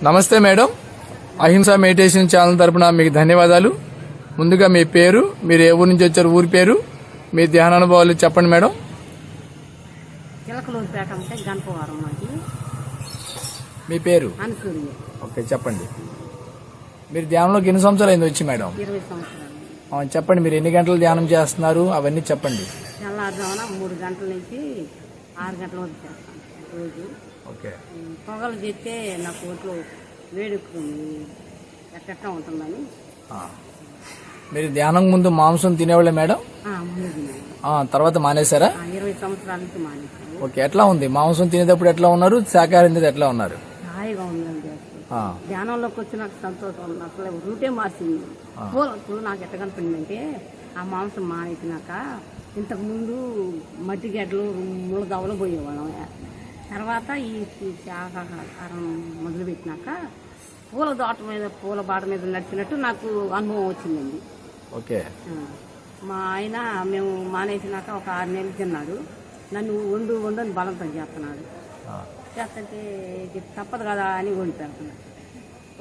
నమస్తే మేడం, అహింసా meditation channel తరపున మీకు ధన్యవాదాలు. ముందుగా మీ పేరు, మీరు ఏ ఊరు నుంచి వచ్చారు, ఊరి పేరు, మీ ధ్యాన అనుభవాలు చెప్పండి మేడం. చిలకలూరుపేట అంటే గణపవరం మాది. మీ పేరు? అనుకూలి. ఓకే, చెప్పండి. మీరు ధ్యానంలోకి ఎన్ని సంవత్సరాలు అయింది వచ్చి మేడం? 20 సంవత్సరాలు. చెప్పండి, మీరు ఎన్ని గంటలు ధ్యానం చేస్తున్నారు అవన్నీ చెప్పండి. తెల్లారుజామున 3 గంటల నుంచి 6 గంటల వరకు చేస్తాను రోజు. ఓకే. పొగలు చేస్తే నాకు ఒంట్లో వేడెక్కుతుంది, ఎట్లా ఉంటుందని. మీరు ధ్యానం ముందు మాంసం తినేవాళ్ళే మేడం? తర్వాత మానేశారా? 20 సంవత్సరాల నుంచి మానేశాను. ఓకే, ఎట్లా ఉంది? మాంసం తినేటప్పుడు ఎట్లా ఉన్నారు, శాకాహారం తినేది ఎట్లా ఉన్నారు? హాయిగా ఉందండి. ధ్యానంలోకి వచ్చి నాకు సంతోషం, అసలు రూటే మార్చింది. పూలకు నాకు ఎట్ట కనిపించిందంటే, ఆ మాంసం మానేసినాక ఇంతకు ముందు మట్టి గడ్డలు ముళ్ళదవలు పోయేవాళ్ళం. తర్వాత ఈ శాకాహారం మొదలుపెట్టినాక పూల బాట మీద నడిచినట్టు నాకు అనుభవం వచ్చిందండి. ఓకే. మా ఆయన మేము మానేసినాక ఒక 6 నెలలు తిన్నాడు. నన్ను వండని బలంతో చేస్తున్నాడు. చేస్తుంటే తప్పదు కదా అని వండి పెడుతున్నాడు.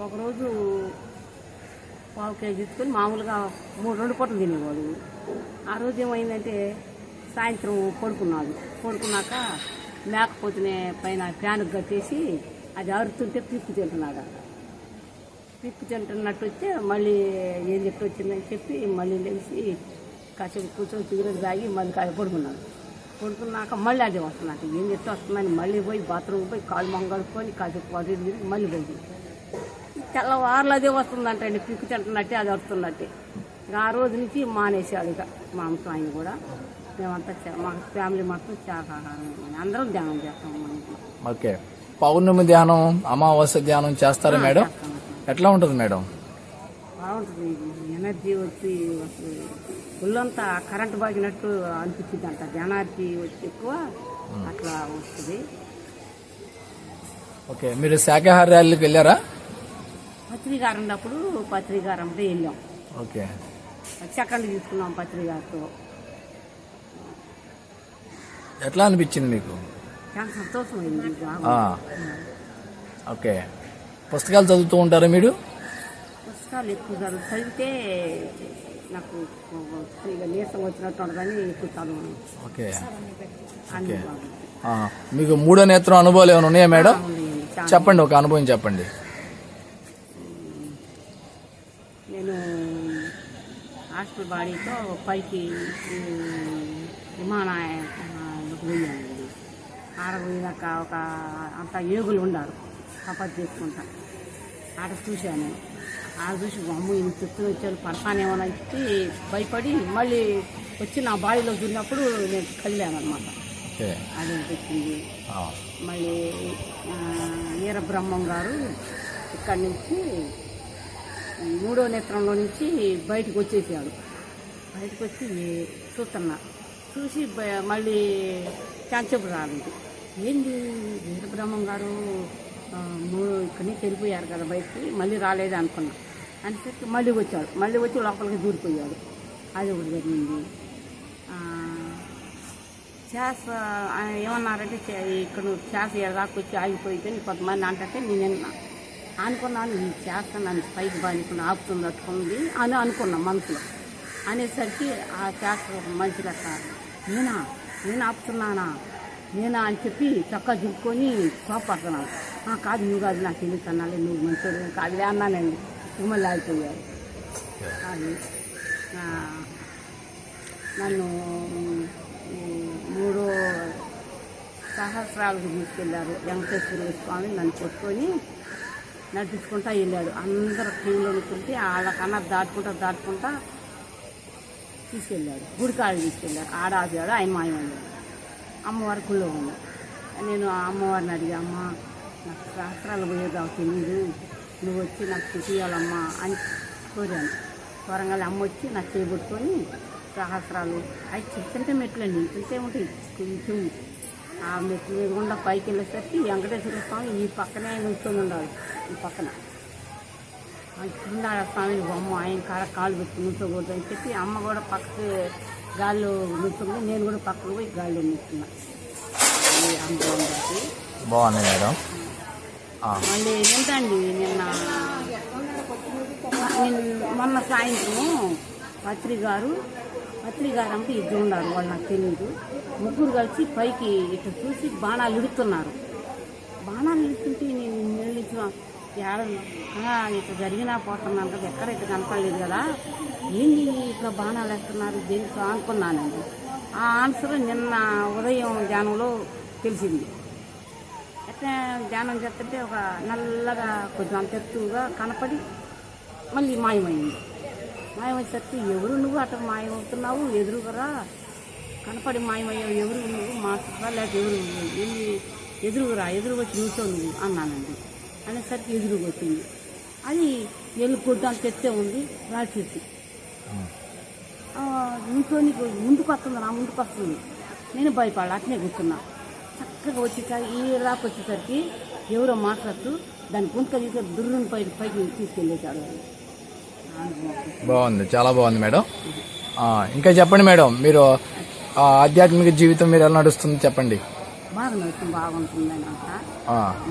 ఒకరోజు 1/4 కేజీ తీసుకొని మామూలుగా 2 పూటలు తినేవాడు. ఆ రోజు ఏమైందంటే సాయంత్రం పడుకున్నాక మేకపోతేనే పైన ఫ్యాన్కి కట్టేసి అది అరుతుంటే పిక్కు తింటున్నాడు. పిక్కు తింటున్నట్టు వచ్చి మళ్ళీ ఏం చెప్పి వచ్చిందని చెప్పి మళ్ళీ లేచి కాసేపు కూర్చొని సిగరెట్ తాగి మళ్ళీ పడుకున్నాక మళ్ళీ అదే వస్తున్నట్టు ఏం చెప్తే వస్తుందని మళ్ళీ పోయి బాత్రూమ్కి పోయి కాళ్ళు మంగడుకొని కాసేపు అటు తిరిగి మళ్ళీ పోయి తెల్లవారులు అదే వస్తుందంటండి. పిక్కు తింటున్నట్టే అది వస్తున్నట్టే. ఆ రోజు నుంచి మానేసాడు ఇక మాంసం. ఆయన కూడా మేమంతా మా ఫ్యామిలీ మొత్తం శాకాహారం, అందరం ధ్యానం చేస్తాం మా ఇంట్లో. ఓకే. పౌర్ణమి ధ్యానం, అమావాస్య ధ్యానం చేస్తారా మేడం? ఎట్లా ఉంటుంది మేడం? బాగుంటుంది. ఎనర్జీ వచ్చి ఒళ్ళంతా కరెంటు బాగినట్టు అనిపించింది అంట. ధ్యానానికి వచ్చి ఎక్కువ అట్లా వస్తుంది. ఓకే. మీరు శాకాహార ర్యాలీకి వెళ్ళారా? పత్రికారం ఉన్నప్పుడు పత్రికారంతో వెళ్ళాం. ఓకే. సెకండ్ తీసుకున్నాం పత్రికారితో. ఎట్లా అనిపించింది మీకు? చాలా సంతోషం అయింది. ఓకే. పుస్తకాలు చదువుతూ ఉంటారా మీరు? పుస్తకాలు ఎక్కువ చదివితే నాకు నీరసం వచ్చినట్టు ఉండదని ఎక్కువ చదవను. ఓకే. మీకు 3వ నేత్రం అనుభవాలు ఏమైనా ఉన్నాయా మేడం? చెప్పండి, ఒక అనుభవం చెప్పండి. నేను హాస్టల్ బాడీతో పైకి విమానాలకు పోయానండి. ఆడపోయినాక ఒక అంత ఏగులు ఉండారు చపాతి చేసుకుంటా. ఆడ చూశాను. ఆడ చూసి అమ్మ ఇంత చెప్తూ వచ్చాను పడతానేమో చెప్పి భయపడి మళ్ళీ వచ్చి నా బాడీలో చూసినప్పుడు నేను కదిలాను అనమాట. అది వచ్చింది. మళ్ళీ వీరబ్రహ్మం గారు ఇక్కడి నుంచి 3వ నేత్రంలో నుంచి బయటకు వచ్చేసాడు. బయటకు వచ్చి చూస్తున్నా. చూసి మళ్ళీ చాంచపు రాలేదు. ఏంది వీరబ్రహ్మం గారు ఇక్కడి నుంచి వెళ్ళిపోయారు కదా బయటికి, మళ్ళీ రాలేదు అనుకున్నా. అనిపెట్టి మళ్ళీ వచ్చాడు. మళ్ళీ వచ్చి లోపలికి దూరిపోయాడు. అది ఒకటి జరిగింది. శ్వాస ఏమన్నారంటే ఇక్కడ శ్వాస ఎడదాకా వచ్చి ఆగిపోయితే కొంతమంది అంటే నేను అనుకున్నాను ఈ శ్వాస నన్ను పైకి బానికుండా ఆపుతుంది అట్టుకుంది అని అనుకున్నా మనసులో. అనేసరికి ఆ శ్వాస మనిషి లెక్క నేను ఆపుతున్నానా అని చెప్పి చక్కా దింపుకొని కోపడుతున్నాను. కాదు నువ్వు కాదు, నాకు ఎందుకు అన్నాలి, నువ్వు మంచోడు కాదులే అన్నానండి. మళ్ళీ ఆగిపోయారు. అది నన్ను 3వ సహస్రాలకు తీసుకెళ్ళారు. వెంకటేశ్వర స్వామి నన్ను కొట్టుకొని నడిపించుకుంటా వెళ్ళాడు. అందరూ క్యూలో నిల్చుంటే వాళ్ళకన్నా దాటుకుంటా తీసుకెళ్ళాడు. గుడికాళ్ళు తీసుకెళ్ళాడు. ఆడాపాడు. ఆయన మాయమయ్యాడు. అమ్మవారి గుళ్ళో ఉంది. నేను అమ్మవారిని అడిగా, అమ్మ నాకు శాస్త్రాలు పోయేదావు తెలియదు, నువ్వు వచ్చి నాకు చూపించాలమ్మా అని కోరాను. త్వరగా అమ్మ వచ్చి నాకు చేపట్టుకొని సహస్రాలు అవి చెప్తుంటే మెట్లండి ఇంతే ఉంటాయి. కొంచెం ఆ మెట్లు మీద గుండా పైకి వెళ్ళేసరికి వెంకటేశ్వర స్వామి ఈ పక్కనే నిల్చొని ఉండాలి. ఈ పక్కన కింద స్వామి బొమ్మ ఆయన కాళ్ళు పెట్టి నిల్చోకూడదు అని చెప్పి అమ్మ కూడా పక్కకి గాల్లో నిల్చుంది. నేను కూడా పక్కకు పోయి గాల్లో నిల్చున్నా. బాగుంది మేడం. మళ్ళీ ఏంటండి మొన్న సాయంత్రం పత్రి గారు అంటే ఇద్దరు ఉన్నారు, వాళ్ళు నాకు తెలియదు. ముగ్గురు కలిసి పైకి ఇట్లా చూసి బాణాలు ఇడుతున్నారు. బాణాలు ఇడుతుంటే నేను ఇట్లా జరిగినా పోతున్నాను కదా, ఎక్కడైతే కనపడలేదు కదా, ఏంటి ఇట్లా బాణాలు వేస్తున్నారు దేనికి అనుకున్నానండి. ఆ ఆన్సర్ నిన్న ఉదయం ధ్యానంలో తెలిసింది. అయితే ధ్యానం చేస్తుంటే ఒక నల్లగా కొంచెం అంత ఎత్తుగా కనపడి మళ్ళీ మాయమైంది. మాయమయ్యేసరికి ఎవరు నువ్వు అట్లా మాయమవుతున్నావు, ఎదురుగా కనపడి మాయమయ్యావు, ఎవరు నువ్వు మాట్లాడరా లేకపోతే ఎవరు వెళ్ళి ఎదురుగా వచ్చి నిల్చో నువ్వు అన్నానండి. అనేసరికి ఎదురుగా వచ్చింది. అది ఎల్లు కొద్దు అంత ఎత్తే ఉంది, రాక్షసి నిల్చొని ముందుకు వస్తుంది, నా ముందుకు వస్తుంది. నేను భయపడాలి, అట్నే కూర్చున్నా. చక్కగా వచ్చేసరికి ఈ రాకు వచ్చేసరికి ఎవరో మాట్లాడుతూ దాని గుంత తీసి దుర్రుని పైకి తీసుకెళ్ళేశాడు. బాగుంది, చాలా బాగుంది మేడం. ఇంకా చెప్పండి మేడం, మీరు ఆధ్యాత్మిక జీవితం మీరు ఎలా నడుస్తుంది చెప్పండి. బాగా నడుస్తుంది, బాగుంటుందని అంట.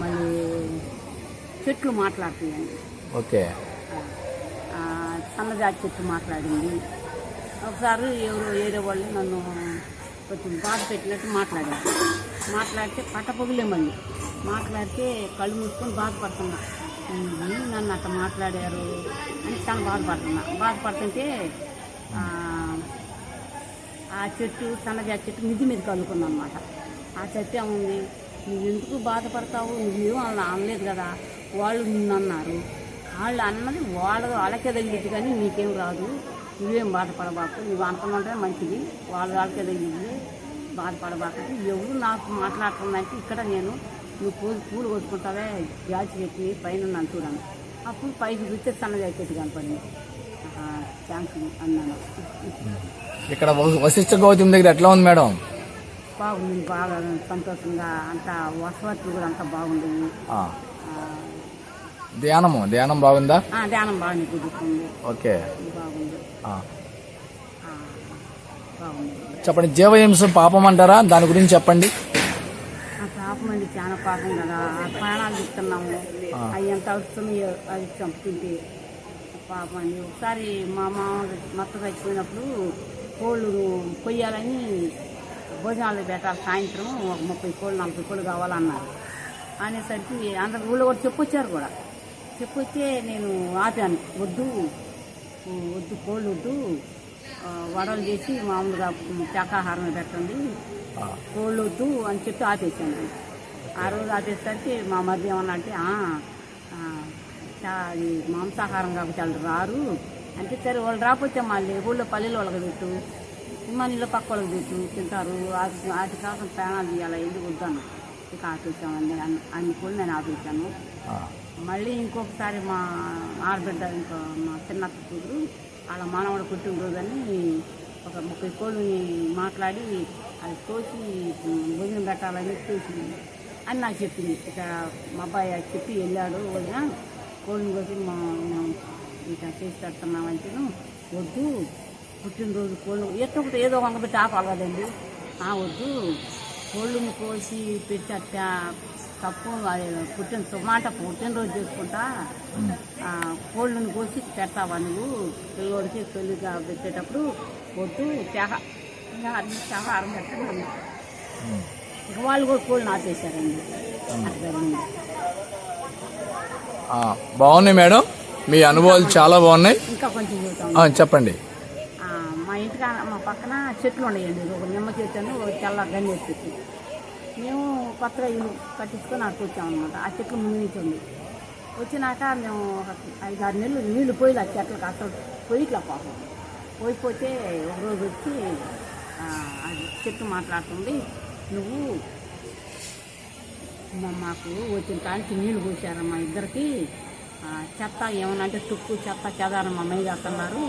మళ్ళీ చెట్లు మాట్లాడుతున్నాయండి. ఓకే. సన్నజాతి చెట్టు మాట్లాడింది. ఒకసారి ఏదో వాళ్ళు నన్ను కొంచెం బాధ పెట్టినట్టు మాట్లాడితే పట్టపొగిలే మళ్ళీ మాట్లాడితే కళ్ళు మూసుకొని బాధపడుతున్నా. నన్ను అట్లా మాట్లాడారు అని చాలా బాధపడుతుంటే ఆ చెట్టు సన్నజాతి చెట్టు మిద్ది మీద కలుగుకుంది అనమాట. ఆ చెట్టు ఏముంది, నువ్వు ఎందుకు బాధపడతావు, నువ్వేమో వాళ్ళని అనలేదు కదా, వాళ్ళు నిన్ను అన్నారు, వాళ్ళు అన్నది వాళ్ళకే తగిలిద్ది కానీ నీకేం రాదు, నువ్వేం బాధపడబాకు, నువ్వు అనుకున్నట్టే మంచిది, వాళ్ళకే తగిలిద్ది, బాధపడబాకంటే ఎవరు నాకు మాట్లాడుతుందంటే ఇక్కడ నేను నువ్వు పూలు కొట్టుకుంటావే జాతి చెట్టు పైన నన్ను చూడాను. అప్పుడు పైకి చూస్తే సన్నజాతి చెట్టు కనపడింది. థ్యాంక్స్ అన్నాను. ఇక్కడ వశిష్ఠ గౌతమి దగ్గర ఎట్లా ఉంది మేడం? బాగుంది, బాగా సంతోషంగా అంతా వసవట్లు కూడా అంతా బాగుండేది. ధ్యానం బాగుందా? ధ్యానం బాగానే కుదురుతుంది. ఓకే, బాగుంది. బాగుంది. చెప్పండి, జీవహింస పాపం అంటారా, దాని గురించి చెప్పండి. పాపం అండి, చాలా పాపం కదా. ప్రాణాలు ఇస్తున్నాము, అవి ఎంత వస్తుంది అది చంపుతుంటే పాపం అండి. ఒకసారి మా మొత్తం చచ్చిపోయినప్పుడు కోళ్ళు కొయ్యాలని భోజనాలు పెట్టాలి, సాయంత్రం ఒక 30 కోళ్ళు 40 కోళ్ళు కావాలన్నారు. అనేసరికి అందరు ఊళ్ళో కూడా చెప్పొచ్చే నేను ఆపాను, వద్దు కోళ్ళు వద్దు, వడలు చేసి మామూలుగా శాకాహారం పెట్టండి, కోళ్ళు వద్దు అని చెప్పి ఆపేసాను. ఆ రోజు ఆపేసరికి మా మధ్య ఏమన్నా అంటే అది మాంసాహారం కాబట్టి వాళ్ళు రారు అంటే, సరే వాళ్ళు రాకపోతే మళ్ళీ ఊళ్ళో పల్లెలు వాళ్ళకి పెట్టు, మన ఇళ్ళ పక్క వాళ్ళకి పెట్టు, తింటారు, వాటి కాకుండా ప్రాణాలు తీయాలి, ఎందుకు వద్దాను. ఇక ఆపేసామండి, అన్ని కోళ్ళు నేను ఆపేసాను. మళ్ళీ ఇంకొకసారి మా ఆడబిడ్డ ఇంకా మా చిన్నక్క కూతురు వాళ్ళ మానవుడు పుట్టినరోజని ఒక 30 కోళ్ళని మాట్లాడి అది కోసి భోజనం పెట్టాలని చూసి అని నాకు చెప్పింది. ఇక మా అబ్బాయి చెప్పి వెళ్ళాడు, వదిన కోళ్ళని కోసి ఇక చేసి పెడుతున్నామంటే, వద్దు పుట్టినరోజు కోళ్ళు ఏదో వంగబెట్టి ఆపాలి కదండి, వద్దు కోళ్ళని కోసి పెట్టి తప్పు, పుట్టినరోజు చేసుకుంటా కోళ్ళని కోసి పెడతావా నువ్వు పిల్లోడికి పెళ్ళిగా పెట్టేటప్పుడు, వద్దు శాకాహారం పెట్టండి. ఇక వాళ్ళు కూడా కోళ్ళని ఆపేశారండి. అట్లా బాగున్నాయి మేడం, మీ అనుభవాలు చాలా బాగున్నాయి. ఇంకా కొంచెం చెబుతాం, చెప్పండి. మా ఇంటికి మా పక్కన చెట్లు ఉన్నాయండి, ఒక నిమ్మ చెట్టు అని ఒక తెల్ల గన్నేరు చెట్టు. మేము కొత్తగా ఇల్లు కట్టించుకొని అక్కడికి వచ్చామన్నమాట. ఆ చెట్లు ముందు నుంచి ఉంది. వచ్చినాక మేము ఒక 5-6 నెలలు నీళ్లు పోయి ఆ చెట్లకు అసలు పోయిట్లా పాపం పోయిపోతే ఒకరోజు వచ్చి అది చెట్టు మాట్లాడుతుంది, నువ్వు మాకు వచ్చిన కానికి నీళ్లు పోసారమ్మా ఇద్దరికి, చెత్త ఏమన్నా అంటే తుక్కు చెత్త చెదారం మా అమ్మాయి చేస్తున్నారు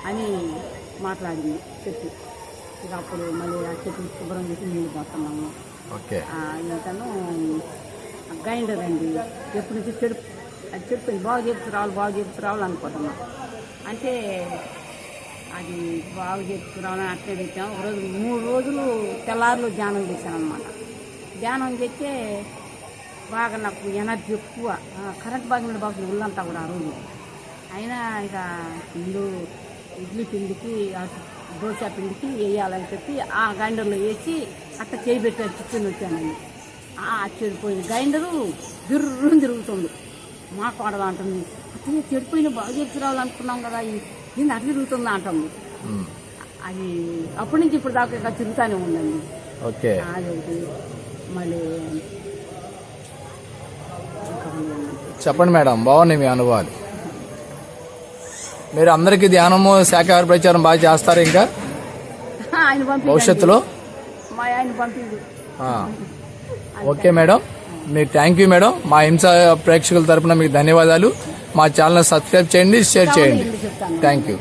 అని మాట్లాడింది చెట్టు. ఇక అప్పుడు మళ్ళీ ఆ చెట్టు శుభ్రం చేసి నీళ్ళు పోతున్నాము. ఇంకను గ్రైండర్ అండి, ఎప్పటి నుంచి అది చెడిపోయింది, బాగు చేపురావాలి అనుకుంటున్నాం. అంటే అది బాగు చేపురావాలని అట్లే పెట్టాము. ఒక రోజు 3 రోజులు తెల్లారులు ధ్యానం చేశాను అనమాట. ధ్యానం చేస్తే బాగా నాకు ఎనర్జీ ఎక్కువ కరెంట్ బాగా మీద బాగుంది ఒళ్ళంతా కూడా ఆ రోజు. అయినా ఇక ఇడ్లీ పిండికి దోశ పిండికి వేయాలని చెప్పి ఆ గ్రైండర్లో వేసి అట్ట చేయి పెట్టాను చిక్కుని వచ్చానండి. చెడిపోయింది గ్రైండరు గిర్రు తిరుగుతుంది. మా కోడలు అంటుంది అట్లా చెడిపోయిన బాగా ఎత్తురావాలనుకున్నాం కదా ఇది అటు తిరుగుతుందా అంటుంది. అది అప్పటి నుంచి ఇప్పుడు దాకా ఇంకా తిరుగుతానే ఉందండి. ఓకే, అదొకటి మళ్ళీ చెప్పండి మేడం, బాగున్నాయి మీ అనుభవాలు. మీరు అందరికీ ధ్యానము శాఖాహార ప్రచారం బాగా చేస్తారు ఇంకా ఆయన పంపి భవిష్యత్తులో? మా ఆయన పంపిండు. ఓకే మేడం, మీకు థ్యాంక్ యూ మేడం. మా హింస ప్రేక్షకుల తరపున మీకు ధన్యవాదాలు. మా ఛానల్ సబ్స్క్రైబ్ చేయండి, షేర్ చేయండి. చెప్తాను. Thank you.